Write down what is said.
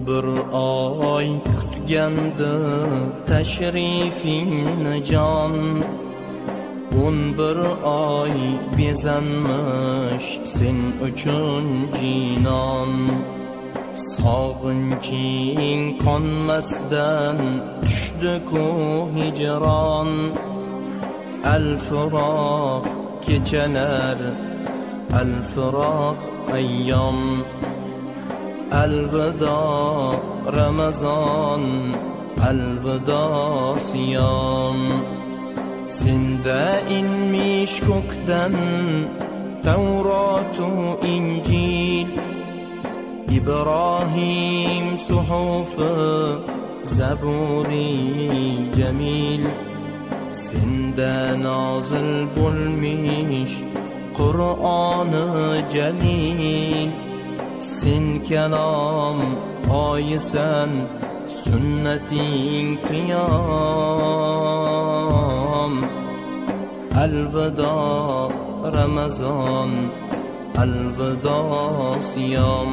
bir oy kutgandi tashrifingni jon, 11 oy bezanmish sen uchun jinon. Sog'inching qonmasdan tushdi-ku hijron, al-firoq kechalar, al-firoq ayyom. Alvido Ramazon, alvido siyom. Senda inmish ko'kdan Tavrotu Injil, İbrahim suhufi Zaburi Jamil. Senda nozil bo'lmish Qur'oni Jalil, sen kalom oyisan, sunnating qiyom. Alvido Ramazon, alvido siyom.